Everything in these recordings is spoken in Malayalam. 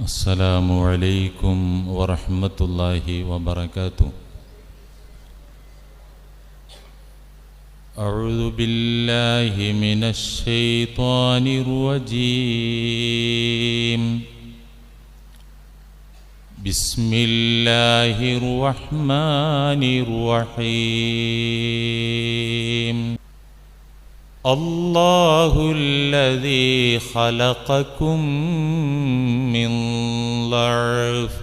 السلام عليكم ورحمة الله وبركاته. أعوذ بالله من الشيطان الرجيم. بسم الله الرحمن الرحيم. الله الذي خلقكم من ضعف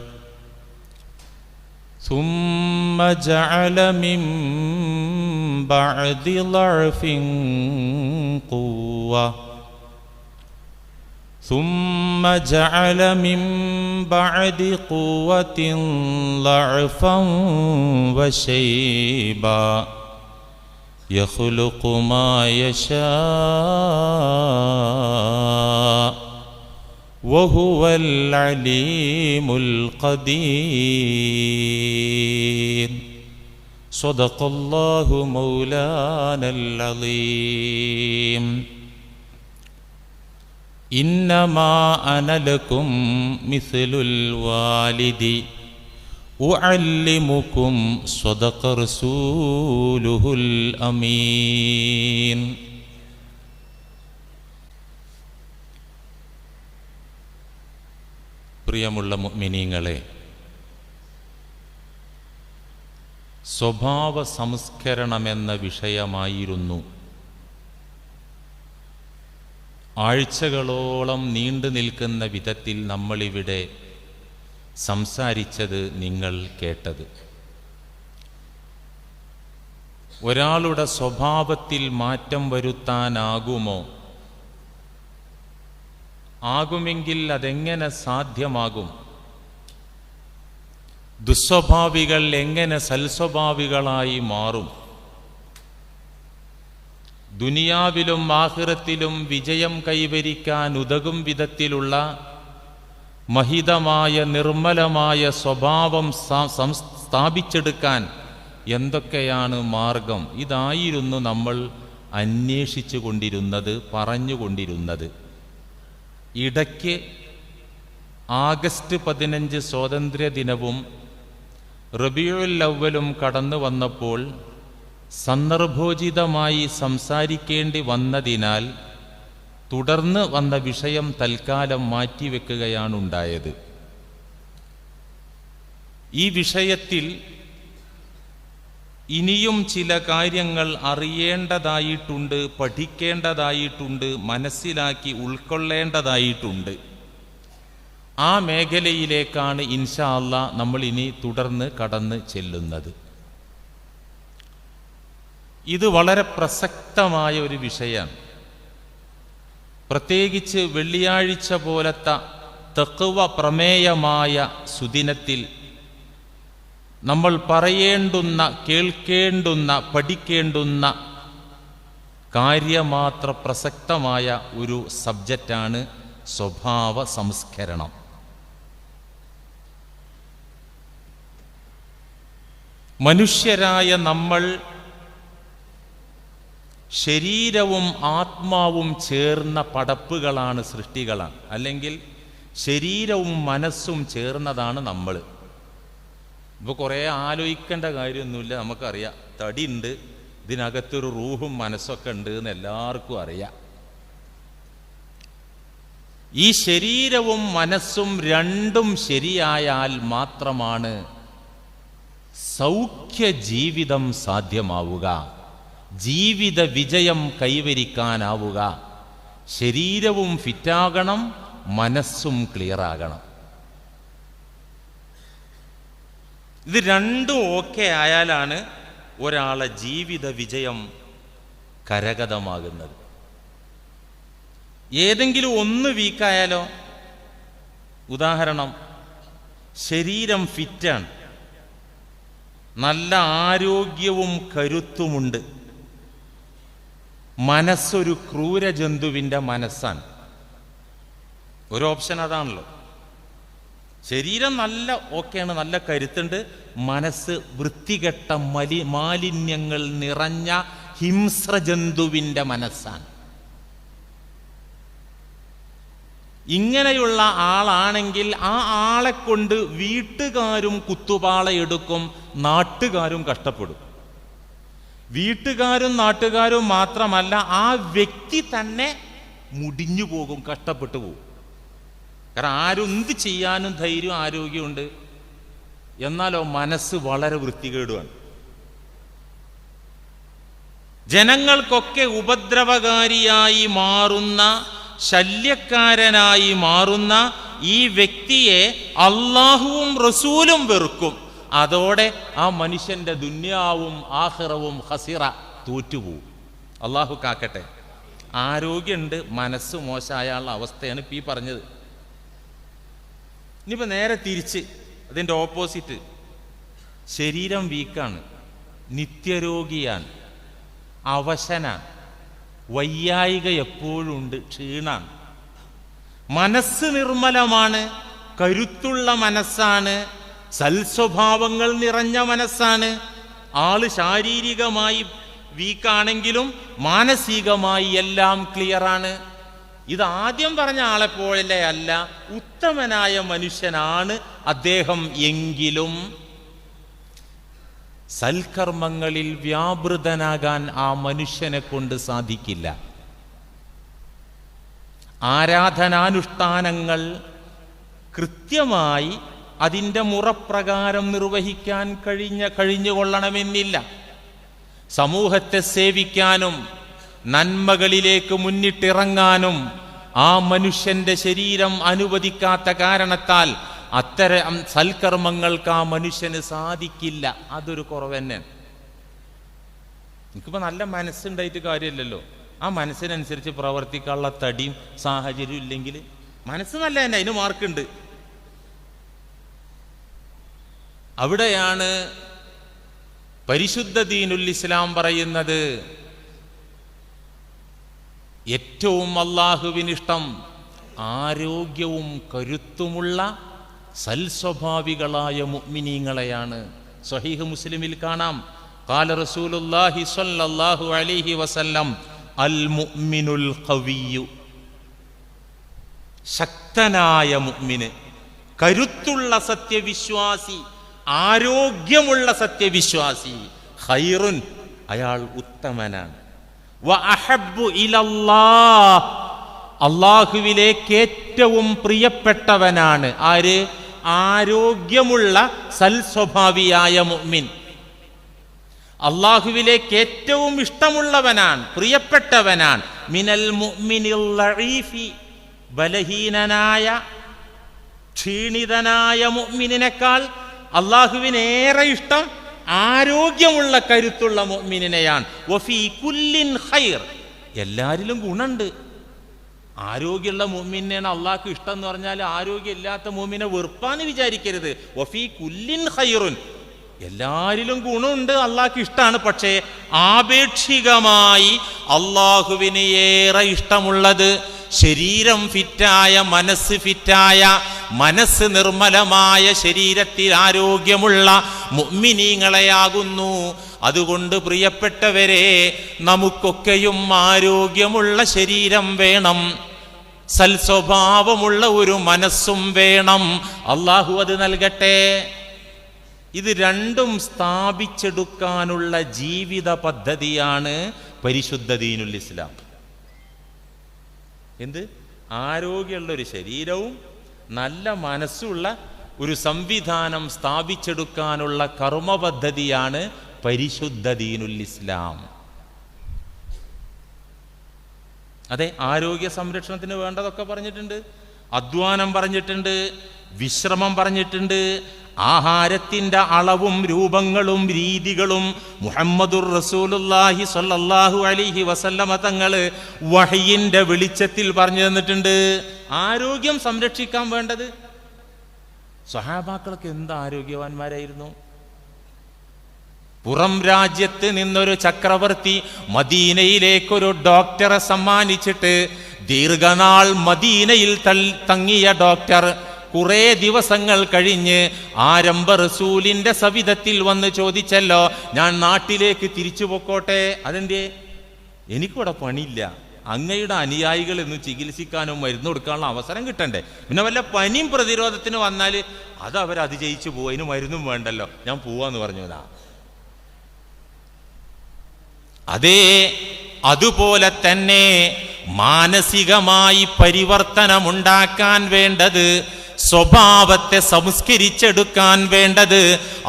ثم جعل من بعد ضعف قوة ثم جعل من بعد قوة ضعفا وشيبا يخلق ما يشاء وهو العليم القدير. صدق الله مولانا العظيم. إنما أنا لكم مثل الوالد أعلمكم صدق رسوله الأمين. പ്രിയമുള്ള മുഅ്മിനീങ്ങളെ, സ്വഭാവ സംസ്കരണമെന്ന വിഷയമായിരുന്നു ആഴ്ചകളോളം നീണ്ടു നിൽക്കുന്ന വിധത്തിൽ നമ്മളിവിടെ സംസാരിച്ചത് നിങ്ങൾ കേട്ടത്. ഒരാളുടെ സ്വഭാവത്തിൽ മാറ്റം വരുത്താനാകുമോ? ആകുമെങ്കിൽ അതെങ്ങനെ സാധ്യമാകും? ദുസ്വഭാവികൾ എങ്ങനെ സൽസ്വഭാവികളായി മാറും? ദുനിയാവിലും ആഖിറത്തിലും വിജയം കൈവരിക്കാൻ ഉതകും വിധത്തിലുള്ള മഹിതമായ നിർമ്മലമായ സ്വഭാവം സ്ഥാപിച്ചെടുക്കാൻ എന്തൊക്കെയാണ് മാർഗം? ഇതായിരുന്നു നമ്മൾ അന്വേഷിച്ചു കൊണ്ടിരുന്നത്, പറഞ്ഞുകൊണ്ടിരുന്നത്. ഇടയ്ക്ക് ആഗസ്റ്റ് 15 സ്വാതന്ത്ര്യ ദിനവും റബീഉൽ അവ്വലും കടന്നു വന്നപ്പോൾ സന്ദർഭോചിതമായി സംസാരിക്കേണ്ടി വന്നതിനാൽ തുടർന്ന് വന്ന വിഷയം തൽക്കാലം മാറ്റിവെക്കുകയാണുണ്ടായത്. ഈ വിഷയത്തിൽ ഇനിയും ചില കാര്യങ്ങൾ അറിയേണ്ടതായിട്ടുണ്ട്, പഠിക്കേണ്ടതായിട്ടുണ്ട്, മനസ്സിലാക്കി ഉൾക്കൊള്ളേണ്ടതായിട്ടുണ്ട്. ആ മേഖലയിലേക്കാണ് ഇൻഷാ അല്ലാഹ് നമ്മൾ ഇനി തുടർന്ന് കടന്ന് ചെല്ലുന്നത്. ഇത് വളരെ പ്രസക്തമായ ഒരു വിഷയമാണ്. പ്രത്യേകിച്ച് വെള്ളിയാഴ്ച പോലത്തെ തഖ്വ പ്രമേയമായ സുദിനത്തിൽ നമ്മൾ പറയേണ്ടുന്ന, കേൾക്കേണ്ടുന്ന, പഠിക്കേണ്ടുന്ന കാര്യമാത്ര പ്രസക്തമായ ഒരു സബ്ജക്റ്റാണ് സ്വഭാവ സംസ്കരണം. മനുഷ്യരായ നമ്മൾ ശരീരവും ആത്മാവും ചേർന്ന പടപ്പുകളാണ്, സൃഷ്ടികളാണ്. അല്ലെങ്കിൽ ശരീരവും മനസ്സും ചേർന്നതാണ് നമ്മൾ. ഇപ്പോൾ കുറേ ആലോചിക്കേണ്ട കാര്യമൊന്നുമില്ല, നമുക്കറിയാം. തടിയുണ്ട്, ഇതിനകത്തൊരു റൂഹും മനസ്സൊക്കെ ഉണ്ട് എന്ന് എല്ലാവർക്കും അറിയാം. ഈ ശരീരവും മനസ്സും രണ്ടും ശരിയായാൽ മാത്രമാണ് സൗഖ്യ ജീവിതം സാധ്യമാവുക, ജീവിത വിജയം കൈവരിക്കാനാവുക. ശരീരവും ഫിറ്റാകണം, മനസ്സും ക്ലിയറാകണം. ഇത് രണ്ടും ഓക്കെ ആയാലാണ് ഒരാളെ ജീവിത വിജയം കരഗതമാകുന്നത്. ഏതെങ്കിലും ഒന്ന് വീക്കായാലോ? ഉദാഹരണം, ശരീരം ഫിറ്റാണ്, നല്ല ആരോഗ്യവും കരുത്തുമുണ്ട്, മനസ്സൊരു ക്രൂരജന്തുവിൻ്റെ മനസ്സാണ്. ഒരു ഓപ്ഷൻ അതാണല്ലോ. ശരീരം നല്ല ഓക്കെയാണ്, നല്ല കരുത്തുണ്ട്, മനസ്സ് വൃത്തികെട്ട മാലിന്യങ്ങൾ നിറഞ്ഞ ഹിംസ്രജന്തുവിൻ്റെ മനസ്സാണ്. ഇങ്ങനെയുള്ള ആളാണെങ്കിൽ ആ ആളെ കൊണ്ട് വീട്ടുകാരും കുത്തുപാളയെടുക്കും, നാട്ടുകാരും കഷ്ടപ്പെടും. വീട്ടുകാരും നാട്ടുകാരും മാത്രമല്ല, ആ വ്യക്തി തന്നെ മുടിഞ്ഞു പോകും, കഷ്ടപ്പെട്ടു പോകും. കാരണം ആരും എന്ത് ചെയ്യാനും ധൈര്യം ആരോഗ്യമുണ്ട്, എന്നാലോ മനസ്സ് വളരെ വൃത്തികേടുമാണ്. ജനങ്ങൾക്കൊക്കെ ഉപദ്രവകാരിയായി മാറുന്ന, ശല്യക്കാരനായി മാറുന്ന ഈ വ്യക്തിയെ അള്ളാഹുവും റസൂലും വെറുക്കും. അതോടെ ആ മനുഷ്യന്റെ ദുന്യാവും ആഖിറവും ഹസിറ, തോറ്റുപോകും. അള്ളാഹു കാക്കട്ടെ. ആരോഗ്യമുണ്ട്, മനസ്സ് മോശമായ അവസ്ഥയാണ് ഇപ്പം ഈ പറഞ്ഞത്. ഇനിയിപ്പോൾ നേരെ തിരിച്ച് അതിൻ്റെ ഓപ്പോസിറ്റ്, ശരീരം വീക്കാണ്, നിത്യരോഗിയാണ്, അവശനാണ്, വയ്യായിക എപ്പോഴും ഉണ്ട്, ക്ഷീണാണ്. മനസ്സ് നിർമ്മലമാണ്, കരുത്തുള്ള മനസ്സാണ്, സൽസ്വഭാവങ്ങൾ നിറഞ്ഞ മനസ്സാണ്. ആള് ശാരീരികമായി വീക്കാണെങ്കിലും മാനസികമായി എല്ലാം ക്ലിയറാണ്. ഇത് ആദ്യം പറഞ്ഞ ആളെപ്പോഴല്ലേ അല്ല, ഉത്തമനായ മനുഷ്യനാണ് അദ്ദേഹം. എങ്കിലും സൽക്കർമ്മങ്ങളിൽ വ്യാപൃതനാകാൻ ആ മനുഷ്യനെ കൊണ്ട് സാധിക്കില്ല. ആരാധനാനുഷ്ഠാനങ്ങൾ കൃത്യമായി അതിൻ്റെ മുറപ്രകാരം നിർവഹിക്കാൻ കഴിഞ്ഞുകൊള്ളണമെന്നില്ല. സമൂഹത്തെ സേവിക്കാനും നന്മകളിലേക്ക് മുന്നിട്ടിറങ്ങാനും ആ മനുഷ്യന്റെ ശരീരം അനുവദിക്കാത്ത കാരണത്താൽ അത്തരം സൽക്കർമ്മങ്ങൾക്ക് ആ മനുഷ്യന് സാധിക്കില്ല. അതൊരു കുറവ് തന്നെ. എനിക്കിപ്പോൾ നല്ല മനസ്സുണ്ടായിട്ട് കാര്യമില്ലല്ലോ. ആ മനസ്സിനനുസരിച്ച് പ്രവർത്തിക്കാനുള്ള തടിയും സാഹചര്യവും ഇല്ലെങ്കിൽ മനസ്സ് നല്ല തന്നെ, അതിന് മാർക്കുണ്ട്. അവിടെയാണ് പരിശുദ്ധ ദീനുൽ ഇസ്ലാം പറയുന്നത്, ഏറ്റവും അല്ലാഹുവിനിഷ്ടം ആരോഗ്യവും കരുത്തുമുള്ള സൽസ്വഭാവികളായ മുഅ്മിനീങ്ങളെയാണ്. സ്വഹീഹ് മുസ്ലിമിൽ കാണാം, ഖാല റസൂലുള്ളാഹി സ്വല്ലല്ലാഹു അലൈഹി വസല്ലം അൽ മുഅ്മിനുൽ ഖവിയ്യു, ശക്തനായ മുഅ്മിന്, കരുത്തുള്ള സത്യവിശ്വാസി, ആരോഗ്യമുള്ള സത്യവിശ്വാസി, ഖൈറുൻ, അയാൾ ഉത്തമനാണ്. വ അഹബ്ബു ഇലല്ലാഹ്, അല്ലാഹുവിലേക്ക് ഏറ്റവും പ്രിയപ്പെട്ടവനാണ്. ആര്? ആരോഗ്യമുള്ള സൽസ്വഭാവിയായ മുഅ്മിൻ. അല്ലാഹുവിലേക്ക് ഏറ്റവും ഇഷ്ടമുള്ളവനാണ്, പ്രിയപ്പെട്ടവനാണ്. മിനൽ മുഅ്മിനിൽ ലഈഫി, ബലഹീനനായ ക്ഷീണിതനായ മുഅ്മിനിനേക്കാൾ അല്ലാഹുവിനേറെ ഇഷ്ടം ആരോഗ്യമുള്ള കരുത്തുള്ള മുഅ്മിനിനെയാണ്. വഫീ കുല്ലിൻ ഖൈർ, എല്ലാരിലും ഗുണമുണ്ട്. ആരോഗ്യമുള്ള മുഅ്മിനെയാണ് അള്ളാഹ്ക്ക് ഇഷ്ടം എന്ന് പറഞ്ഞാൽ ആരോഗ്യം ഇല്ലാത്ത മുഅ്മിനെ വെറുപ്പാന്ന് വിചാരിക്കരുത്. വഫീ കുല്ലിൻ ഖൈറുൻ, എല്ലാരിലും ഗുണമുണ്ട്, അള്ളാഹ്ക്ക് ഇഷ്ടമാണ്. പക്ഷേ ആപേക്ഷികമായി അള്ളാഹുവിന് ഏറെ ഇഷ്ടമുള്ളത് ശരീരം ഫിറ്റായ, മനസ്സ് ഫിറ്റായ, മനസ്സ് നിർമ്മലമായ, ശരീരത്തിൽ ആരോഗ്യമുള്ള മുഅ്മിനീങ്ങളെയാകുന്നു. അതുകൊണ്ട് പ്രിയപ്പെട്ടവരെ, നമുക്കൊക്കെയും ആരോഗ്യമുള്ള ശരീരം വേണം, സൽസ്വഭാവമുള്ള ഒരു മനസ്സും വേണം. അള്ളാഹു അത് നൽകട്ടെ. ഇത് രണ്ടും സ്ഥാപിച്ചെടുക്കാനുള്ള ജീവിത പദ്ധതിയാണ് പരിശുദ്ധ ദീനുൽ ഇസ്ലാം. എന്ത്? ആരോഗ്യമുള്ള ഒരു ശരീരവും നല്ല മനസ്സുള്ള ഒരു സംവിധാനം സ്ഥാപിച്ചെടുക്കാനുള്ള കർമ്മ പദ്ധതിയാണ് പരിശുദ്ധ ദീനുൽ ഇസ്ലാം. അതെ, ആരോഗ്യ സംരക്ഷണത്തിന് വേണ്ടതൊക്കെ പറഞ്ഞിട്ടുണ്ട്. അധ്വാനം പറഞ്ഞിട്ടുണ്ട്, വിശ്രമം പറഞ്ഞിട്ടുണ്ട്, ആഹാരത്തിൻ്റെ അളവും രൂപങ്ങളും രീതികളും മുഹമ്മദുർ റസൂലുള്ളാഹി സ്വല്ലല്ലാഹു അലൈഹി വസല്ലമ തങ്ങൾ വഹയിൻ്റെ വെളിച്ചത്തിൽ പറഞ്ഞു തന്നിട്ടുണ്ട്. ആരോഗ്യം സംരക്ഷിക്കാൻ വേണ്ടത്, സ്വഹാബാക്കളൊക്കെ എന്ത് ആരോഗ്യവാന്മാരായിരുന്നു. പുറം രാജ്യത്ത് നിന്നൊരു ചക്രവർത്തി മദീനയിലേക്കൊരു ഡോക്ടറെ സമ്മാനിച്ചിട്ട് ദീർഘനാൾ മദീനയിൽ തങ്ങിയ ഡോക്ടർ കുറെ ദിവസങ്ങൾ കഴിഞ്ഞ് ആരംഭ റസൂലിന്റെ സവിധത്തിൽ വന്ന് ചോദിച്ചല്ലോ, ഞാൻ നാട്ടിലേക്ക് തിരിച്ചു പൊക്കോട്ടെ? അതെന്തേ? എനിക്കിവിടെ പണിയില്ല, അങ്ങയുടെ അനുയായികൾ ഇന്ന് ചികിത്സിക്കാനോ മരുന്ന് കൊടുക്കാനുള്ള അവസരം കിട്ടണ്ടേ? പിന്നെ വല്ല പനിയും പ്രതിരോധത്തിന് വന്നാൽ അത് അവർ അതിജയിച്ചു പോകും, അതിന് മരുന്നും വേണ്ടല്ലോ, ഞാൻ പോവാന്ന് പറഞ്ഞതാ. അതേ, അതുപോലെ തന്നെ മാനസികമായി പരിവർത്തനമുണ്ടാക്കാൻ വേണ്ടത്, സ്വഭാവത്തെ സംസ്കരിച്ചെടുക്കാൻ വേണ്ടത്,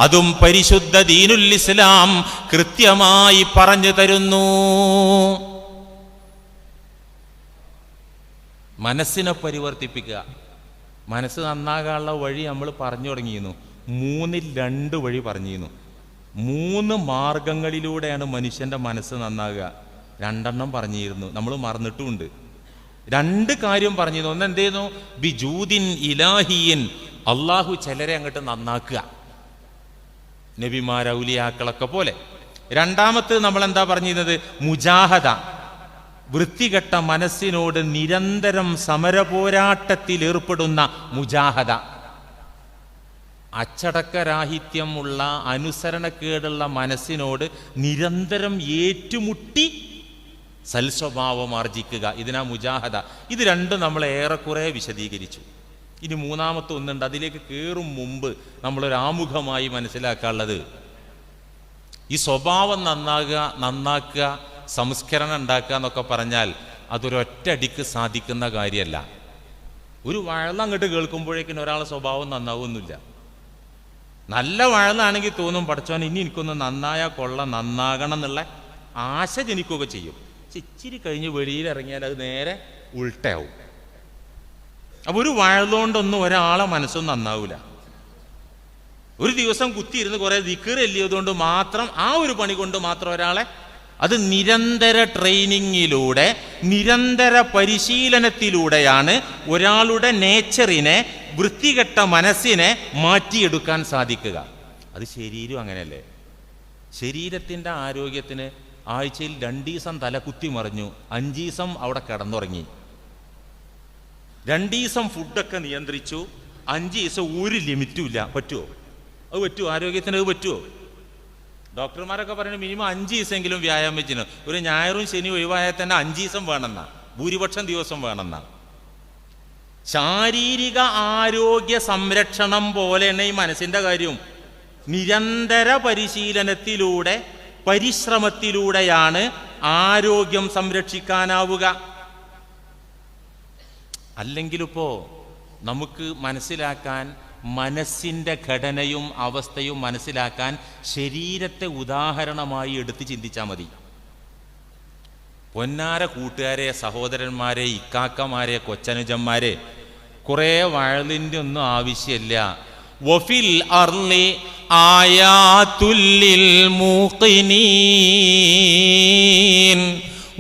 അതും പരിശുദ്ധ ദീനുൽ ഇസ്ലാം കൃത്യമായി പറഞ്ഞു തരുന്നു. മനസ്സിനെ പരിവർത്തിപ്പിക്കുക. മനസ്സ് നന്നാകാനുള്ള വഴി നമ്മൾ പറഞ്ഞു തുടങ്ങിയിരുന്നു. 3 വഴി പറഞ്ഞിരുന്നു. 3 മാർഗങ്ങളിലൂടെയാണ് മനുഷ്യൻ്റെ മനസ്സ് നന്നാകുക. 2 പറഞ്ഞിരുന്നു, നമ്മൾ മറന്നിട്ടുമുണ്ട്. 2 കാര്യം പറഞ്ഞിരുന്നു. ഒന്ന് എന്തേന്നു? ബിജൂദിൻ ഇലാഹിയൻ, അള്ളാഹു ചിലരെ അങ്ങോട്ട് നന്നാക്കുക, നബിമാർ ഔലിയാക്കളൊക്കെ പോലെ. 2ാമത്തെ നമ്മൾ എന്താ പറഞ്ഞിരുന്നത്? മുജാഹദ, വൃത്തികെട്ട മനസ്സിനോട് നിരന്തരം സമരപോരാട്ടത്തിൽ ഏർപ്പെടുന്ന മുജാഹദ. അച്ചടക്കരാഹിത്യമുള്ള അനുസരണക്കേടുള്ള മനസ്സിനോട് നിരന്തരം ഏറ്റുമുട്ടി സൽസ്വഭാവം ആർജിക്കുക, ഇതിനാ മുജാഹദ. ഇത് 2 നമ്മൾ ഏറെക്കുറെ വിശദീകരിച്ചു. ഇനി 3ാമത്തെ ഒന്നുണ്ട്. അതിലേക്ക് കയറും മുമ്പ് നമ്മളൊരാമുഖമായി മനസ്സിലാക്കാനുള്ളത്, ഈ സ്വഭാവം നന്നാക്കുക, സംസ്കരണം ഉണ്ടാക്കുക എന്നൊക്കെ പറഞ്ഞാൽ അതൊരൊറ്റയടിക്ക് സാധിക്കുന്ന കാര്യമല്ല. ഒരു വഴന്ന് അങ്ങോട്ട് കേൾക്കുമ്പോഴേക്കും ഒരാളെ സ്വഭാവം നന്നാവുന്നില്ല. നല്ല വഴന്നാണെങ്കിൽ തോന്നും, പഠിച്ചോൻ ഇനി എനിക്കൊന്ന് നന്നായാൽ കൊള്ളാം, നന്നാകണം എന്നുള്ള ആശ ജനിക്കുകയൊക്കെ ചെയ്യും. പക്ഷെ ഇച്ചിരി കഴിഞ്ഞ് വെളിയിലിറങ്ങിയാൽ അത് നേരെ ഉൾട്ടയാവും. അപ്പോൾ ഒരു വഴന്നുകൊണ്ടൊന്നും ഒരാളെ മനസ്സും നന്നാവില്ല. ഒരു ദിവസം കുത്തിയിരുന്ന് കുറേ ദിക്ർ എല്ലിയതുകൊണ്ട് മാത്രം, ആ ഒരു പണി കൊണ്ട് മാത്രം ഒരാളെ, അത് നിരന്തര ട്രെയിനിങ്ങിലൂടെ, നിരന്തര പരിശീലനത്തിലൂടെയാണ് ഒരാളുടെ നേച്ചറിനെ, വൃത്തികെട്ട മനസ്സിനെ മാറ്റിയെടുക്കാൻ സാധിക്കുക. അത് ശരീരം അങ്ങനെയല്ലേ? ശരീരത്തിൻ്റെ ആരോഗ്യത്തിന് ആഴ്ചയിൽ 2 ദിവസം തല കുത്തി മറിഞ്ഞു, 5 ദിവസം അവിടെ കിടന്നുറങ്ങി, 2 ദിവസം ഫുഡൊക്കെ നിയന്ത്രിച്ചു, 5 ദിവസം ഒരു ലിമിറ്റും ഇല്ല. പറ്റുമോ? അത് പറ്റുമോ? ആരോഗ്യത്തിന് അത് പറ്റുമോ? ഡോക്ടർമാരൊക്കെ പറയുന്നത് മിനിമം 5 ദിവസമെങ്കിലും വ്യായാമം ചെയ്യണം. ഒരു ഞായറും ശനി ഒഴിവായാൽ തന്നെ 5 ദിവസം വേണമെന്നാ, ഭൂരിപക്ഷം ദിവസം വേണമെന്നാ. ശാരീരിക ആരോഗ്യ സംരക്ഷണം പോലെയാണ് ഈ മനസ്സിൻ്റെ കാര്യവും. നിരന്തര പരിശീലനത്തിലൂടെ, പരിശ്രമത്തിലൂടെയാണ് ആരോഗ്യം സംരക്ഷിക്കാനാവുക. അല്ലെങ്കിലിപ്പോൾ നമുക്ക് മനസ്സിലാക്കാൻ, മനസ്സിൻ്റെ ഘടനയും അവസ്ഥയും മനസ്സിലാക്കാൻ ശരീരത്തെ ഉദാഹരണമായി എടുത്ത് ചിന്തിച്ചാൽ മതി. പൊന്നാര കൂട്ടുകാരെ, സഹോദരന്മാരെ, ഇക്കാക്കമാരെ, കൊച്ചനുജന്മാരെ, കുറേ വഴലിൻ്റെ ഒന്നും ആവശ്യമില്ല. വഫിൽ അർളി ആയാതുൽ ലിൽ മൂഖിനീൻ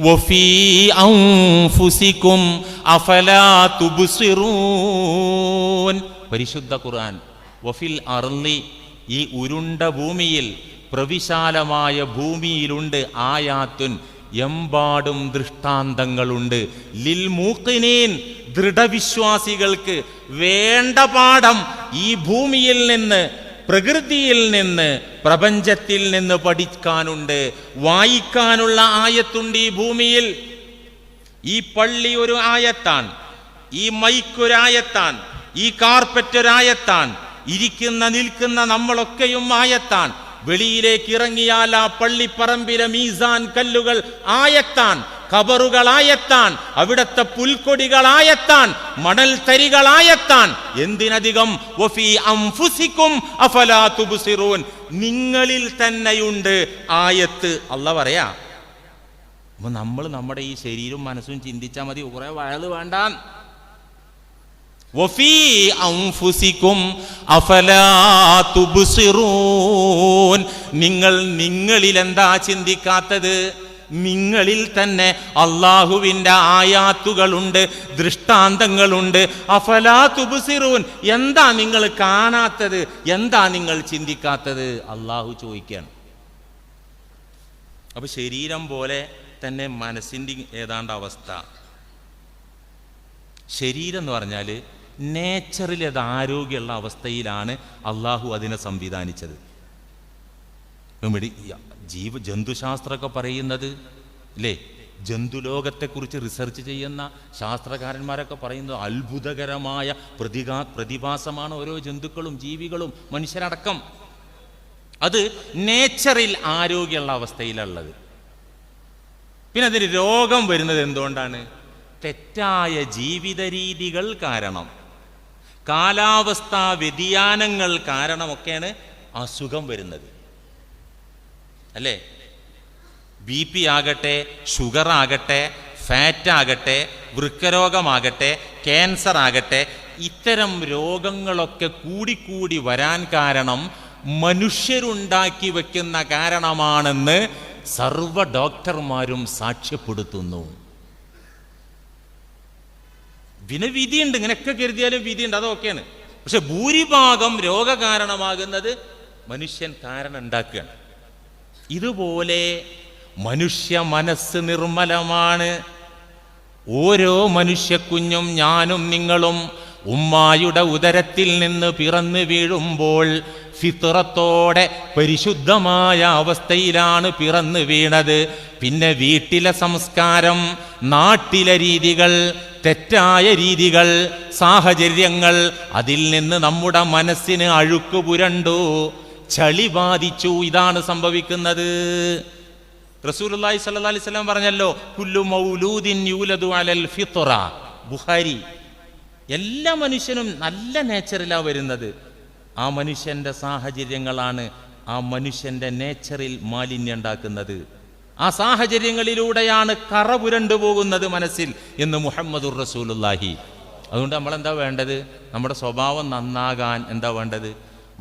വഫീ അൻഫുസികും അഫലാ തുബ്സിറൂൻ. പരിശുദ്ധ ഖുർആൻ. വഫിൽ അർളി, ഈ ഉരുണ്ട ഭൂമിയിൽ, പ്രവിശാലമായ ഭൂമിയിലുണ്ട്, ആയാത്തുൻ, എമ്പാടും ദൃഷ്ടാന്തങ്ങളുണ്ട്, ലിൽ മൂഖിനീൻ, ദൃഢവിശ്വാസികൾക്ക് വേണ്ട പാഠം ഈ ഭൂമിയിൽ നിന്ന്, പ്രകൃതിയിൽ നിന്ന്, പ്രപഞ്ചത്തിൽ നിന്ന് പഠിക്കാനുണ്ട്. വായിക്കാനുള്ള ആയത്തുണ്ട് ഈ ഭൂമിയിൽ. ഈ പള്ളി ഒരു ആയത്താണ്, ഈ മൈക്കൊരായത്താണ്, ഈ കാർപ്പറ്റ് ഒരായത്താണ്, ഇരിക്കുന്ന നിൽക്കുന്ന നമ്മളൊക്കെയും ആയത്താണ്. വെളിയിലേക്ക് ഇറങ്ങിയാൽ ആ പള്ളിപ്പറമ്പിലെ മീസാൻ കല്ലുകൾ ആയത്താണ്, ഖബറുകളായത്താൻ, അവിടത്തെ പുൽക്കൊടികളായത്താൻ, മണൽ തരികളായത്താൻ. എന്തിനധികം വഫീ അൻഫുസികും അഫലാ തുബ്സിറൂൻ, നിങ്ങളിൽ തന്നെയുണ്ട് ആയത്ത്. അല്ലാഹ് പറയാ. അപ്പോൾ നമ്മൾ നമ്മുടെ ഈ ശരീരവും മനസ്സും ചിന്തിച്ചാൽ മതി, കുറെ വഴല് വേണ്ട. വഫീ അൻഫുസികും അഫലാ തുബ്സിറൂൻ, നിങ്ങളിൽ എന്താ ചിന്തിക്കാത്തത്? നിങ്ങളിൽ തന്നെ അള്ളാഹുവിൻ്റെ ആയാത്തുകളുണ്ട്, ദൃഷ്ടാന്തങ്ങളുണ്ട്. അഫലാ തുബ്സിറൂൻ, എന്താ നിങ്ങൾ കാണാത്തത്? എന്താ നിങ്ങൾ ചിന്തിക്കാത്തത്? അള്ളാഹു ചോദിക്കുകയാണ്. അപ്പൊ ശരീരം പോലെ തന്നെ മനസ്സിൻ്റെ ഏതാണ്ട് അവസ്ഥ. ശരീരം എന്ന് പറഞ്ഞാൽ നേച്ചറിൽ അത് ആരോഗ്യമുള്ള അവസ്ഥയിലാണ് അള്ളാഹു അതിനെ സംവിധാനിച്ചത്. ജന്തുശാസ്ത്രമൊക്കെ പറയുന്നത് അല്ലേ, ജന്തുലോകത്തെക്കുറിച്ച് റിസർച്ച് ചെയ്യുന്ന ശാസ്ത്രകാരന്മാരൊക്കെ പറയുന്നത് അത്ഭുതകരമായ പ്രതിഭാസമാണ് ഓരോ ജന്തുക്കളും ജീവികളും മനുഷ്യരടക്കം. അത് നേച്ചറിൽ ആരോഗ്യമുള്ള അവസ്ഥയിലുള്ളത്. പിന്നെ അതിന് രോഗം വരുന്നത് എന്തുകൊണ്ടാണ്? തെറ്റായ ജീവിത രീതികൾ കാരണം, കാലാവസ്ഥാ വ്യതിയാനങ്ങൾ കാരണമൊക്കെയാണ് അസുഖം വരുന്നത്, അല്ലേ? BP ആകട്ടെ, ഷുഗർ ആകട്ടെ, ഫാറ്റ് ആകട്ടെ, വൃക്കരോഗമാകട്ടെ, ക്യാൻസർ ആകട്ടെ, ഇത്തരം രോഗങ്ങളൊക്കെ കൂടിക്കൂടി വരാൻ കാരണം മനുഷ്യരുണ്ടാക്കി വെക്കുന്ന കാരണമാണെന്ന് സർവ്വ ഡോക്ടർമാരും സാക്ഷ്യപ്പെടുത്തുന്നു. പിന്നെ വിധിയുണ്ട്, ഇങ്ങനെയൊക്കെ കരുതിയാലും വിധിയുണ്ട്, അതൊക്കെയാണ്. പക്ഷെ ഭൂരിഭാഗം രോഗകാരണമാകുന്നത് മനുഷ്യൻ കാരണം ഉണ്ടാക്കുകയാണ്. ഇതുപോലെ മനുഷ്യ മനസ്സ് നിർമ്മലമാണ്. ഓരോ മനുഷ്യക്കുഞ്ഞും ഞാനും നിങ്ങളും ഉമ്മായുടെ ഉദരത്തിൽ നിന്ന് പിറന്നു വീഴുമ്പോൾ ഫിത്രത്തോടെ പരിശുദ്ധമായ അവസ്ഥയിലാണ് പിറന്നു വീണത്. പിന്നെ വീട്ടിലെ സംസ്കാരം, നാട്ടിലെ രീതികൾ, തെറ്റായ രീതികൾ, സാഹചര്യങ്ങൾ, അതിൽ നിന്ന് നമ്മുടെ മനസ്സിന് അഴുക്ക് പുരണ്ടു, ചളി ബാധിച്ചു. ഇതാണ് സംഭവിക്കുന്നത്. റസൂലുള്ളാഹി സ്വല്ലല്ലാഹി അലൈഹി വസല്ലം പറഞ്ഞല്ലോ, കുല്ലു മൗലൂദിൻ യൂലദു അലൽ ഫിത്ര. ബുഖാരി. എല്ലാ മനുഷ്യനും നല്ല നേച്ചറിലാണ് വരുന്നത്. ആ മനുഷ്യന്റെ സാഹചര്യങ്ങളാണ് ആ മനുഷ്യന്റെ നേച്ചറിൽ മാലിന്യം ഉണ്ടാക്കുന്നത്. ആ സാഹചര്യങ്ങളിലൂടെയാണ് കറ പുരണ്ടു പോകുന്നത് മനസ്സിൽ എന്ന് മുഹമ്മദുർ റസൂലുള്ളാഹി. അതുകൊണ്ട് നമ്മളെന്താ വേണ്ടത്? നമ്മുടെ സ്വഭാവം നന്നാകാൻ എന്താ വേണ്ടത്?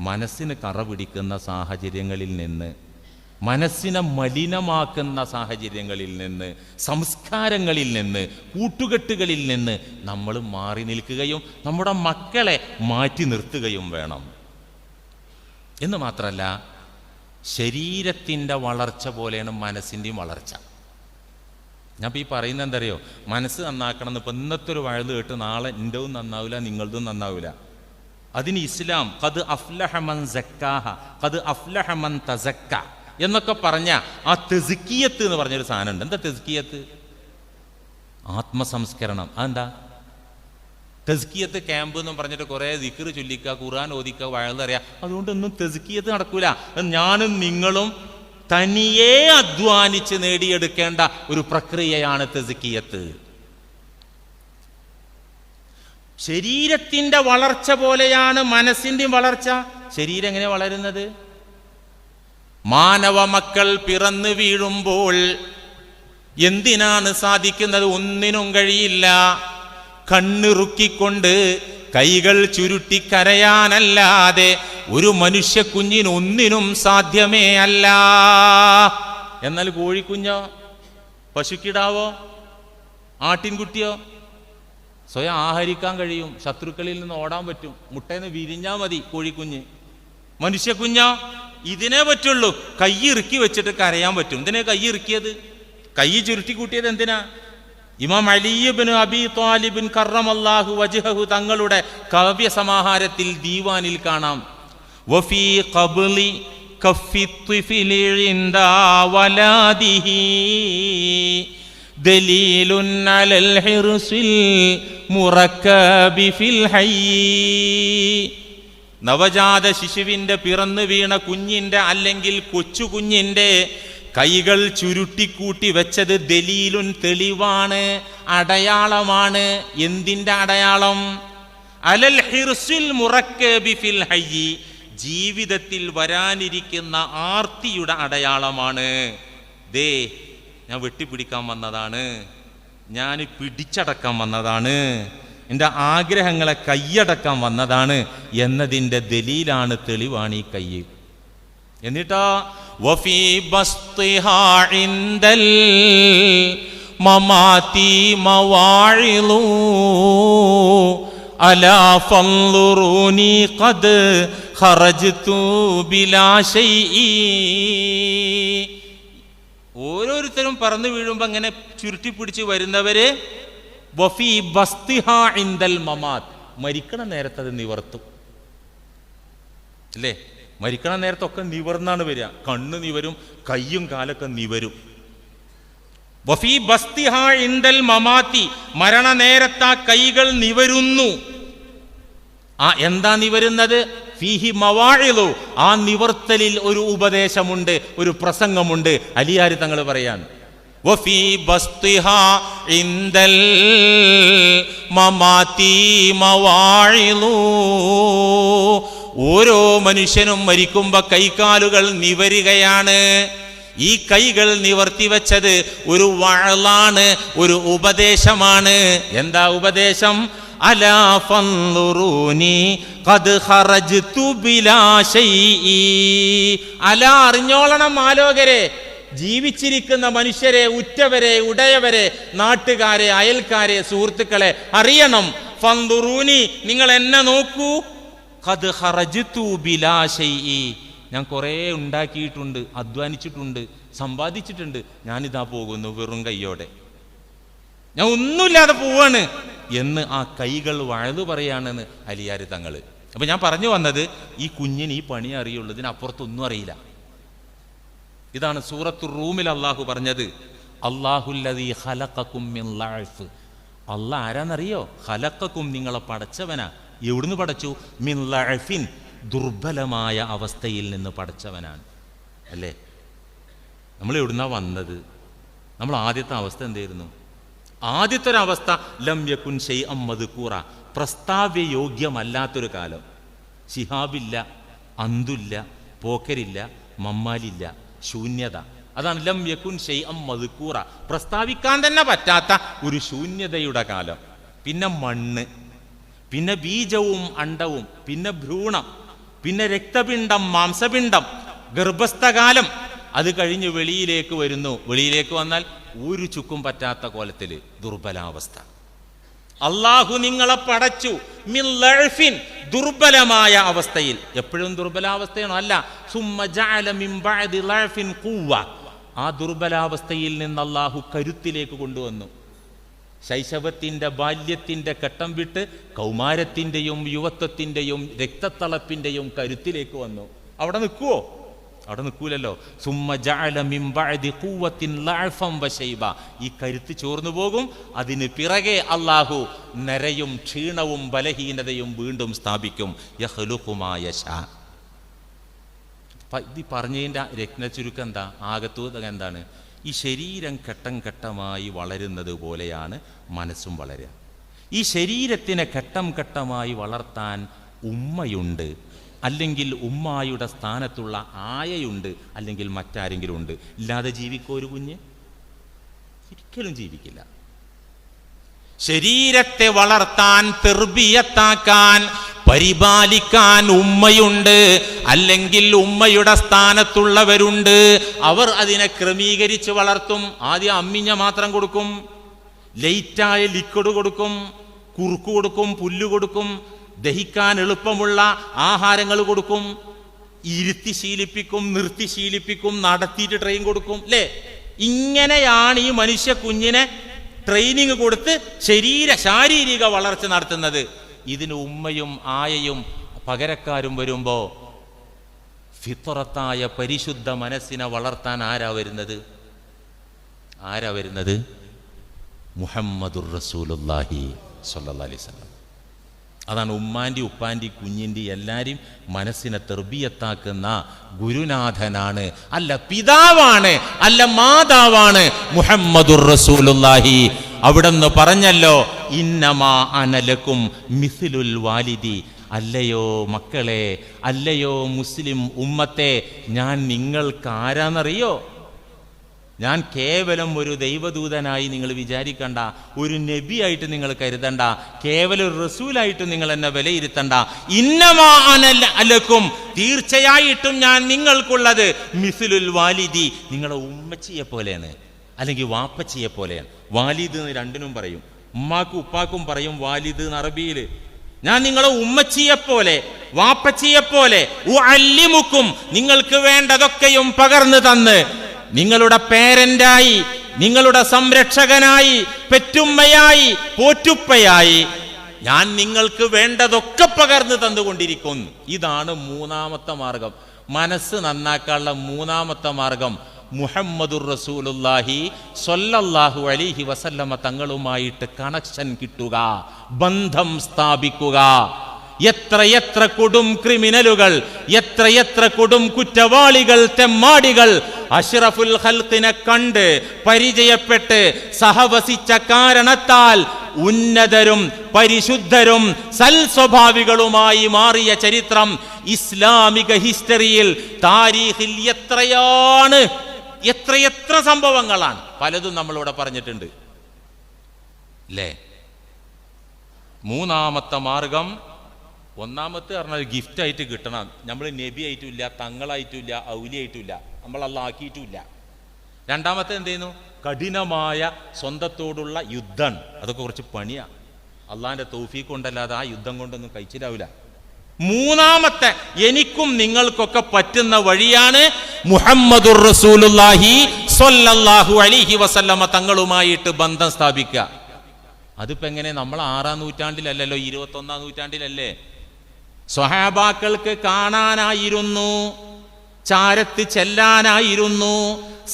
മനസ്സിന് കറ പിടിക്കുന്ന സാഹചര്യങ്ങളിൽ നിന്ന്, മനസ്സിനെ മലിനമാക്കുന്ന സാഹചര്യങ്ങളിൽ നിന്ന്, സംസ്കാരങ്ങളിൽ നിന്ന്, കൂട്ടുകെട്ടുകളിൽ നിന്ന് നമ്മൾ മാറി നിൽക്കുകയും നമ്മുടെ മക്കളെ മാറ്റി നിർത്തുകയും വേണം. എന്ന് മാത്രമല്ല, ശരീരത്തിൻ്റെ വളർച്ച പോലെയാണ് മനസ്സിൻ്റെയും വളർച്ച. ഞാൻ ഇപ്പോൾ ഈ പറയുന്നത് എന്തറിയോ? മനസ്സ് നന്നാക്കണം എന്ന്. ഇപ്പം ഇന്നത്തെ ഒരു വഴുത് കേട്ട് നാളെ എൻ്റെതും നന്നാവില്ല, നിങ്ങളതും നന്നാവില്ല. അതിന് ഇസ്ലാം ഖദ് അഫ്ലഹ മൻ സക്കാഹ ഖദ് അഫ്ലഹ മൻ തസക്ക എന്നൊക്കെ പറഞ്ഞ ആ തെസ്കിയത്ത് എന്ന് പറഞ്ഞൊരു സാധനമുണ്ട്. എന്താ തെസ്കിയത്ത്? ആത്മസംസ്കരണം. അതെന്താ തെസ്കിയത്ത് ക്യാമ്പ് എന്നും പറഞ്ഞിട്ട് കുറേ ദിക്ർ ചൊല്ലിക്കുക, ഖുർആൻ ഓദിക്കുക, വഴുതറിയാം. അതുകൊണ്ടൊന്നും തെസ്കിയത്ത് നടക്കൂല. ഞാനും നിങ്ങളും തനിയെ അധ്വാനിച്ച് നേടിയെടുക്കേണ്ട ഒരു പ്രക്രിയയാണ് തെസ്കിയത്ത്. ശരീരത്തിന്റെ വളർച്ച പോലെയാണ് മനസ്സിന്റെയും വളർച്ച. ശരീരം എങ്ങനെ വളരുന്നത്? മാനവ മക്കൾ പിറന്നു വീഴുമ്പോൾ എന്തിനാണ് സാധിക്കുന്നത്? ഒന്നിനും കഴിയില്ല. കണ്ണിറുക്കിക്കൊണ്ട് കൈകൾ ചുരുട്ടി കരയാനല്ലാതെ ഒരു മനുഷ്യ കുഞ്ഞിന് ഒന്നിനും സാധ്യമേ അല്ല. എന്നാൽ കോഴിക്കുഞ്ഞോ, പശുക്കിടാവോ, ആട്ടിൻകുട്ടിയോ സ്വയം ആഹരിക്കാൻ കഴിയും, ശത്രുക്കളിൽ നിന്ന് ഓടാൻ പറ്റും, മുട്ടേന്ന് വിരിഞ്ഞാൽ മതി കോഴിക്കുഞ്ഞ്. മനുഷ്യക്കുഞ്ഞോ ഇതിനെ പറ്റുള്ളൂ, കൈ ഇറുക്കി വെച്ചിട്ട് കരയാൻ പറ്റും. എന്തിനാ കൈ ഇറുക്കിയത്? കൈ ചുരുട്ടി കൂട്ടിയത് എന്തിനാ? ഇമാം അലി ഇബ്നു അബി ത്വാലിബ് കറമല്ലാഹു വജ്ഹഹു തങ്ങളുടെ കാവ്യ സമാഹാരത്തിൽ ദീവാനിൽ കാണാം, വഫീ ഖബ്ലി കഫി ത്വിഫ്ലി ഇൻദാ വലാദിഹി ദലീലുൻ അലൽ ഹിർസിൽ മുറക്കബി ഫിൽ ഹയ്യി. നവജാത ശിശുവിൻ്റെ പിറന്നു വീണ കുഞ്ഞിൻ്റെ അല്ലെങ്കിൽ കൊച്ചു കുഞ്ഞിൻ്റെ കൈകൾ ചുരുട്ടിക്കൂട്ടി വെച്ചത് ദലീലുൻ തെളിവാണ്, അടയാളമാണ്. എന്തിൻ്റെ അടയാളം? അലൽ ഹിർസിൽ മുറക്കബി ഫിൽ ഹയ്യി, ജീവിതത്തിൽ വരാനിരിക്കുന്ന ആർത്തിയുടെ അടയാളമാണ്. ദേ ഞാൻ വെട്ടിപ്പിടിക്കാൻ വന്നതാണ്, ഞാൻ പിടിച്ചടക്കാൻ വന്നതാണ്, എൻ്റെ ആഗ്രഹങ്ങളെ കൈയടക്കാൻ വന്നതാണ് എന്നതിൻ്റെ ദലീലാണ്, തെളിവാണ് ഈ കൈ. എന്നിട്ടോ വഫീ ബസ്തിഹാ ഇൻദൽ മമാതി മവാഇലു അലാ ഫൻളുറൂനി ഖദ് ഖറജ്തു ബിലാ ശൈഇ. ഓരോരുത്തരും പറന്നു വീഴുമ്പോൾ അങ്ങനെ ചുരുട്ടിപ്പിടിച്ച് വരുന്നവര് വഫീ ബസ്തിഹാ ഇൻദൽ മമാത്, മരിക്കണ നേരത്തെ അത് നിവർത്തും, അല്ലേ? മരിക്കണ നേരത്തൊക്കെ നിവർന്നാണ് വരിക. കണ്ണ് നിവരും, കയ്യും കാലൊക്കെ നിവരും. വഫീ ബസ്തിഹാ ഇൻദൽ മമാത്തി, മരണനേരത്ത് ആ കൈകൾ നിവരുന്നു. എന്താ നിവരുന്നത്? ഫീഹി മവാഇളു, ആ നിവർത്തലിൽ ഒരു ഉപദേശമുണ്ട്, ഒരു പ്രസംഗമുണ്ട്. അലിയാർ തങ്ങൾ പറയാൻ വഫീ ബസ്തിഹാ ഇൻദൽ മമാത്തി മവാഇളു, ഓരോ മനുഷ്യനും മരിക്കുമ്പോ കൈകാലുകൾ നിവരുകയാണ്. ഈ കൈകൾ നിവർത്തി വെച്ചത് ഒരു വഅളാണ്, ഒരു ഉപദേശമാണ്. എന്താ ഉപദേശം? അലാ ഫൻളുറൂനി ഖദ് ഖറജ്തു ബിലാ ശൈഇ. അലാ, അറിഞ്ഞോളണം ആലോകരെ, ജീവിച്ചിരിക്കുന്ന മനുഷ്യരെ, ഉറ്റവരെ, ഉടയവരെ, നാട്ടുകാരെ, അയൽക്കാരെ, സുഹൃത്തുക്കളെ അറിയണം. ഫൻളുറൂനി, നിങ്ങൾ എന്നെ നോക്കൂ. ഖദ് ഖറജ്തു ബിലാ ശൈഇ, ഞാൻ കുറേ ഉണ്ടാക്കിയിട്ടുണ്ട്, അധ്വാനിച്ചിട്ടുണ്ട്, സമ്പാദിച്ചിട്ടുണ്ട്. ഞാനിതാ പോകുന്നു വെറും കൈയോടെ, ഞാൻ ഒന്നുമില്ലാതെ പോവാണ് എന്ന് ആ കൈകൾ വഴുതു പറയാണെന്ന് അലിയാർ തങ്ങൾ. അപ്പൊ ഞാൻ പറഞ്ഞു വന്നത്, ഈ കുഞ്ഞിന് ഈ പണി അറിയുള്ളൂ, ഇതിനപ്പുറത്തൊന്നും അറിയില്ല. ഇതാണ് സൂറത്തുർ റൂമിൽ അള്ളാഹു പറഞ്ഞത്, അല്ലാഹുല്ലദീ ഖലഖകും മിൻ ലഅഫ്. അള്ളാഹ് ആരാന്നറിയോ? ഖലഖകും, നിങ്ങളെ പടച്ചവനാ. എവിടുന്ന് പടച്ചു? മിൻ ലഅഫിൻ, ദുർബലമായ അവസ്ഥയിൽ നിന്ന് പടച്ചവനാണ്. അല്ലേ? നമ്മൾ എവിടുന്നാ വന്നത്? നമ്മൾ ആദ്യത്തെ അവസ്ഥ എന്തായിരുന്നു? ആദ്യത്തെ ഒരു അവസ്ഥ ലം യകുൻ ശൈഅൻ മദ്കൂറ, പ്രസ്താവ്യ യോഗ്യമല്ലാത്തൊരു കാലം. ശിഹാബില്ല, അന്തുല്ല, പോക്കരില്ല, മമ്മാലില്ല, ശൂന്യത. അതാണ് ലം യകുൻ ശൈഅൻ മദ്കൂറ, പ്രസ്താവിക്കാൻ തന്നെ പറ്റാത്ത ഒരു ശൂന്യതയുടെ കാലം. പിന്നെ മണ്ണ്, പിന്നെ ബീജവും അണ്ടവും, പിന്നെ ഭ്രൂണം, പിന്നെ രക്തപിണ്ഡം, മാംസപിണ്ഡം, ഗർഭസ്ഥകാലം. അത് കഴിഞ്ഞ് വെളിയിലേക്ക് വരുന്നു. വെളിയിലേക്ക് വന്നാൽ ഒരു ചുക്കും പറ്റാത്ത കോലത്തിൽ ദുർബലാവസ്ഥ. അള്ളാഹു നിങ്ങളെ പടച്ചു മിൻ ലഅഫിൻ, ദുർബലമായ അവസ്ഥയിൽ. എപ്പോഴും ദുർബലാവസ്ഥയാണോ? അല്ല. സുമ്മ ജഅല മിൻ ബഅദി ലഅഫിൻ ഖുവ്വ, ആ ദുർബലാവസ്ഥയിൽ നിന്ന് അള്ളാഹു കരുത്തിലേക്ക് കൊണ്ടുവന്നു. ശൈശവത്തിൻ്റെ, ബാല്യത്തിൻ്റെ ഘട്ടം വിട്ട് കൗമാരത്തിൻ്റെയും യുവത്വത്തിൻ്റെയും രക്തത്തളപ്പിൻ്റെയും കരുത്തിലേക്ക് വന്നു. അവിടെ നിൽക്കുവോ? അവിടെ നിൽക്കൂലല്ലോ. സുമ്മ ജഅല മിൻ ബഅദി ഖുവ്വത്തിൻ ലഅഫൻ വശൈബ, ഈ കരുത്ത് ചോർന്നു പോകും. അതിന് പിറകെ അള്ളാഹു നരയും ക്ഷീണവും ബലഹീനതയും വീണ്ടും സ്ഥാപിക്കും. യഖ്ലുഖു മാ യശാ. ഇത് പറഞ്ഞതിൻ്റെ രത്ന ചുരുക്കം എന്താ? ആകത്തുക എന്താണ്? ഈ ശരീരം ഘട്ടം ഘട്ടമായി വളരുന്നത് പോലെയാണ് മനസ്സും വളരുക. ഈ ശരീരത്തിനെ ഘട്ടം ഘട്ടമായി വളർത്താൻ ഉമ്മയുണ്ട്, അല്ലെങ്കിൽ ഉമ്മായുടെ സ്ഥാനത്തുള്ള ആയയുണ്ട്, അല്ലെങ്കിൽ മറ്റാരെങ്കിലും ഉണ്ട്. ഇല്ലാതെ ജീവിക്കോ ഒരു കുഞ്ഞ്? ഒരിക്കലും ജീവിക്കില്ല. ശരീരത്തെ വളർത്താൻ, തെർബിയത്താക്കാൻ, പരിപാലിക്കാൻ ഉമ്മയുണ്ട്, അല്ലെങ്കിൽ ഉമ്മയുടെ സ്ഥാനത്തുള്ളവരുണ്ട്. അവർ അതിനെ ക്രമീകരിച്ച് വളർത്തും. ആദ്യം അമ്മിഞ്ഞ മാത്രം കൊടുക്കും, ലൈറ്റായ ലിക്വിഡ് കൊടുക്കും, കുറുക്ക് കൊടുക്കും, പുല്ല് കൊടുക്കും, ദഹിക്കാൻ എളുപ്പമുള്ള ആഹാരങ്ങൾ കൊടുക്കും, ഇരുത്തി ശീലിപ്പിക്കും, നിർത്തി ശീലിപ്പിക്കും, നടത്തിയിട്ട് ട്രെയിൻ കൊടുക്കും. അല്ലേ? ഇങ്ങനെയാണ് ഈ മനുഷ്യ കുഞ്ഞിനെ ട്രെയിനിങ് കൊടുത്ത് ശാരീരിക വളർച്ച നടത്തുന്നത്. ഇതിന് ഉമ്മയും ആയയും പകരക്കാരും വരുമ്പോൾ ഫിത്രത്തായ പരിശുദ്ധ മനസ്സിനെ വളർത്താൻ ആരാ വരുന്നത്? മുഹമ്മദുർ റസൂലുള്ളാഹി സ്വല്ലല്ലാഹി അലൈഹി വസല്ലം. അതാണ് ഉമ്മാൻ്റെ ഉപ്പാൻ്റെ കുഞ്ഞിൻ്റെ എല്ലാവരെയും മനസ്സിനെ തെർബിയത്താക്കുന്ന ഗുരുനാഥനാണ്, അല്ല പിതാവാണ്, അല്ല മാതാവാണ് മുഹമ്മദുർ റസൂലുള്ളാഹി. അവിടുന്ന് പറഞ്ഞല്ലോ, ഇന്നമാ അനലക്കും മിസ്ലുൽ വാലിദി. അല്ലയോ മക്കളെ, അല്ലയോ മുസ്ലിം ഉമ്മത്തെ, ഞാൻ നിങ്ങൾക്ക് ആരാന്നറിയോ? ഞാൻ കേവലം ഒരു ദൈവദൂതനായി നിങ്ങൾ വിചാരിക്കണ്ട, ഒരു നബിയായിട്ട് നിങ്ങൾ കരുതണ്ട, കേവലം ഒരു റസൂലായിട്ട് നിങ്ങൾ എന്നെ വിലയിരുത്തണ്ട. ഇന്നമാ അനലക്കും, തീർച്ചയായിട്ടും ഞാൻ നിങ്ങൾക്കുള്ളത് മിസ്ലുൽ വാലിദി, നിങ്ങളെ ഉമ്മച്ചിയെ പോലെയാണ്, അല്ലെങ്കിൽ വാപ്പച്ചിയെ പോലെയാണ്. വാലിദ് എന്ന് രണ്ടിനും പറയും, ഉമ്മാക്കും ഉപ്പാക്കും പറയും വാലിദ് എന്ന് അറബിയിൽ. ഞാൻ നിങ്ങളെ ഉമ്മച്ചിയെപ്പോലെ, വാപ്പച്ചിയെപ്പോലെ, ഉഅല്ലിമുക്കും, നിങ്ങൾക്ക് വേണ്ടതൊക്കെയും പകർന്നു തന്ന്, നിങ്ങളുടെ പേരന്റായി, നിങ്ങളുടെ സംരക്ഷകനായി, പെറ്റുമ്മയായി, പോറ്റുപ്പയായി ഞാൻ നിങ്ങൾക്ക് വേണ്ടതൊക്കെ പകർന്നു തന്നുകൊണ്ടിരിക്കുന്നു. ഇതാണ് മൂന്നാമത്തെ മാർഗം. മനസ്സ് നന്നാക്കാനുള്ള മൂന്നാമത്തെ മാർഗം മുഹമ്മദുർ റസൂലുള്ളാഹി സ്വല്ലല്ലാഹു അലൈഹി വസല്ലമ തങ്ങളുമായിട്ട് കണക്ഷൻ കിട്ടുക, ബന്ധം സ്ഥാപിക്കുക. എത്രയെത്ര കൊടും ക്രിമിനലുകൾ, എത്രയെത്ര കൊടും കുറ്റവാളികൾ, തെമ്മാടികൾ അഷ്റഫുൽ ഖൽഖിനെ കണ്ട് പരിചയപ്പെട്ട് സഹവസിച്ച കാരണത്താൽ ഉന്നതരും പരിശുദ്ധരും സൽസ്വഭാവികളുമായി മാറിയ ചരിത്രം ഇസ്ലാമിക ഹിസ്റ്ററിയിൽ, താരീഖിൽ എത്രയെത്ര സംഭവങ്ങളാണ്. പലതും നമ്മളിവിടെ പറഞ്ഞിട്ടുണ്ട് അല്ലേ. മൂന്നാമത്തെ മാർഗം, ഒന്നാമത്തെ പറഞ്ഞാൽ ഗിഫ്റ്റ് ആയിട്ട് കിട്ടണം. നമ്മൾ നബി ആയിട്ടുമില്ല, തങ്ങളായിട്ടുമില്ല, ഔലിയായിട്ടുമില്ല, നമ്മൾ അല്ലാഹ് ആക്കിയിട്ടുമില്ല. രണ്ടാമത്തെ എന്ത് ചെയ്യുന്നു? കഠിനമായ സ്വന്തത്തോടുള്ള യുദ്ധം. അതൊക്കെ കുറച്ച് പണിയാണ്. അള്ളാഹിന്റെ തൗഫീഖ് കൊണ്ടല്ലാതെ ആ യുദ്ധം കൊണ്ടൊന്നും കഴിച്ചിലാവില്ല. മൂന്നാമത്തെ എനിക്കും നിങ്ങൾക്കൊക്കെ പറ്റുന്ന വഴിയാണ് മുഹമ്മദുർ റസൂലുള്ളാഹി സ്വല്ലല്ലാഹു അലൈഹി വസല്ലമ തങ്ങളുമായിട്ട് ബന്ധം സ്ഥാപിക്കുക. അതിപ്പോ എങ്ങനെ? നമ്മൾ 6-ാം നൂറ്റാണ്ടിലല്ലല്ലോ, 21-ാം നൂറ്റാണ്ടിലല്ലേ. സ്വഹാബാക്കൾക്ക് കാണാനായിരുന്നു, ചാരത്ത് ചെല്ലാനായിരുന്നു,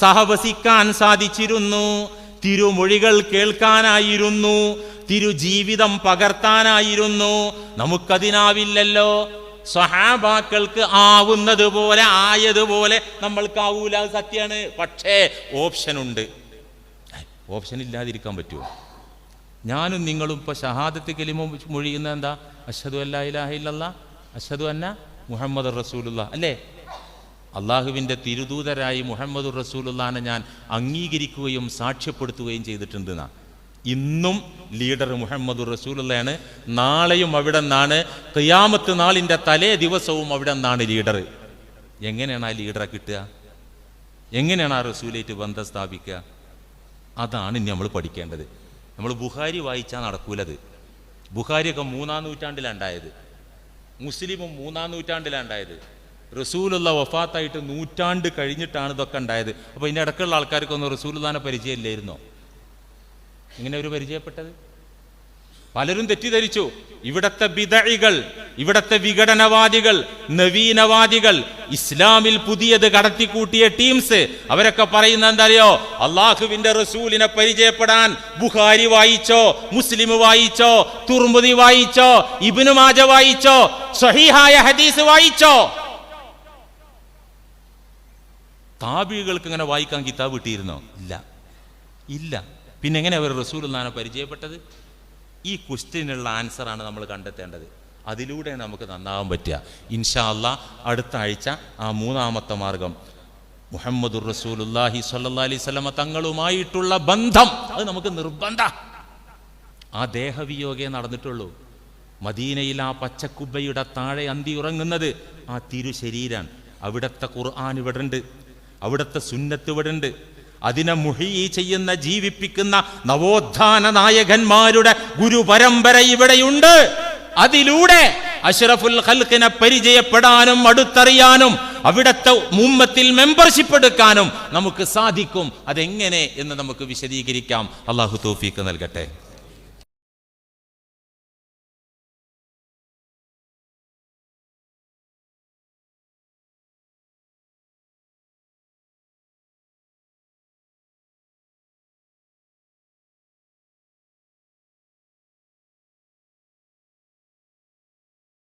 സഹവസിക്കാൻ സാധിച്ചിരുന്നു, തിരുമൊഴികൾ കേൾക്കാനായിരുന്നു, തിരുജീവിതം പകർത്താനായിരുന്നു. നമുക്കതിനാവില്ലല്ലോ. സ്വഹാബാക്കൾക്ക് ആവുന്നത് പോലെ ആയതുപോലെ നമ്മൾക്കാവൂല, സത്യമാണ്. പക്ഷേ ഓപ്ഷനുണ്ട്. ഓപ്ഷൻ ഇല്ലാതിരിക്കാൻ പറ്റുമോ? ഞാനും നിങ്ങളും ഇപ്പോൾ ഷഹാദത്ത് കലിമ മൊഴിയുന്ന എന്താ? അഷ്ഹദു അല്ലാ ഇലാഹ ഇല്ലല്ലാഹ് അഷ്ഹദു അന്ന മുഹമ്മദുർ റസൂലുള്ളാഹ് അല്ലേ. അള്ളാഹുവിൻ്റെ തിരുദൂതരായി മുഹമ്മദുർ റസൂലുള്ളാഹിനെ ഞാൻ അംഗീകരിക്കുകയും സാക്ഷ്യപ്പെടുത്തുകയും ചെയ്തിട്ടുണ്ടെന്നാ. ഇന്നും ലീഡർ മുഹമ്മദുർ റസൂലുള്ളാഹിയാണ്. നാളെയും അവിടെ നിന്നാണ്, ഖിയാമത്ത് നാളിൻ്റെ തലേ ദിവസവും അവിടെ നിന്നാണ് ലീഡർ. എങ്ങനെയാണ് ആ ലീഡറെ കിട്ടുക? എങ്ങനെയാണ് ആ റസൂലായിട്ട് ബന്ധം സ്ഥാപിക്കുക? അതാണ് ഇനി നമ്മൾ പഠിക്കേണ്ടത്. നമ്മൾ ബുഖാരി വായിച്ചാൽ നടക്കൂലത്. ബുഖാരിയൊക്കെ 3-ാം നൂറ്റാണ്ടിലുണ്ടായത്, മുസ്ലിമും 3-ാം നൂറ്റാണ്ടിലുണ്ടായത്. റസൂലുള്ള വഫാത്തായിട്ട് നൂറ്റാണ്ട് കഴിഞ്ഞിട്ടാണ് ഇതൊക്കെ ഉണ്ടായത്. അപ്പോൾ ഇതിൻ്റെ ഇടയ്ക്കുള്ള ആൾക്കാർക്കൊന്നും റസൂലുള്ളാഹിനെ പരിചയമില്ലായിരുന്നോ? ഇങ്ങനെ ഒരു പരിചയപ്പെട്ടത് പലരും തെറ്റിദ്ധരിച്ചു. ഇവിടത്തെ ബിദഇകൾ, ഇവിടത്തെ വിഘടനവാദികൾ, നവീനവാദികൾ, ഇസ്ലാമിൽ പുതിയത് കടത്തിക്കൂട്ടിയ ടീംസ്, അവരൊക്കെ പറയുന്ന എന്താറിയോ? അള്ളാഹുവിന്റെ റസൂലിനെ പരിചയപ്പെടാൻ ബുഖാരി വായിച്ചോ, മുസ്ലിം വായിച്ചോ, തുർമുദി വായിച്ചോ, ഇബ്നു മാജ വായിച്ചോ, സ്വഹീഹായ ഹദീസ് വായിച്ചോ. താബികൾക്ക് ഇങ്ങനെ വായിക്കാൻ കിതാബ് കിട്ടിയിരുന്നോ? ഇല്ല. പിന്നെ എങ്ങനെ അവർ റസൂലുള്ളാഹിനെ പരിചയപ്പെട്ടത്? ഈ ക്വസ്റ്റ്യനുള്ള ആൻസറാണ് നമ്മൾ കണ്ടെത്തേണ്ടത്. അതിലൂടെ നമുക്ക് നന്നാവാൻ പറ്റുക. ഇൻഷാ അല്ലാഹ് അടുത്ത ആഴ്ച ആ 3-ാമത്തെ മാർഗം മുഹമ്മദുർ റസൂലുള്ളാഹി സ്വല്ലല്ലാഹി അലൈഹി വസല്ലമ തങ്ങളുമായിട്ടുള്ള ബന്ധം, അത് നമുക്ക് നിർബന്ധം. ആ ദേഹവിയോഗേ നടന്നിട്ടുള്ളൂ. മദീനയിൽ ആ പച്ചക്കുബ്ബയുടെ താഴെ അന്തി ഉറങ്ങുന്നത് ആ തിരുശരീരാണ്. അവിടുത്തെ ഖുർആൻ ഇവിടെ ഉണ്ട്, അവിടുത്തെ സുന്നത്ത് ഇവിടെ ഉണ്ട്. അതിനെ മുഹീ ചെയ്യുന്ന, ജീവിപ്പിക്കുന്ന നവോത്ഥാന നായകന്മാരുടെ ഗുരുപരമ്പര ഇവിടെയുണ്ട്. അതിലൂടെ അഷ്റഫുൽ ഖൽഖിനെ പരിചയപ്പെടാനും അടുത്തറിയാനും അവിടുത്തെ ഉമ്മത്തിൽ മെമ്പർഷിപ്പ് എടുക്കാനും നമുക്ക് സാധിക്കും. അതെങ്ങനെ എന്ന് നമുക്ക് വിശദീകരിക്കാം. അല്ലാഹു തൗഫീഖ് നൽകട്ടെ.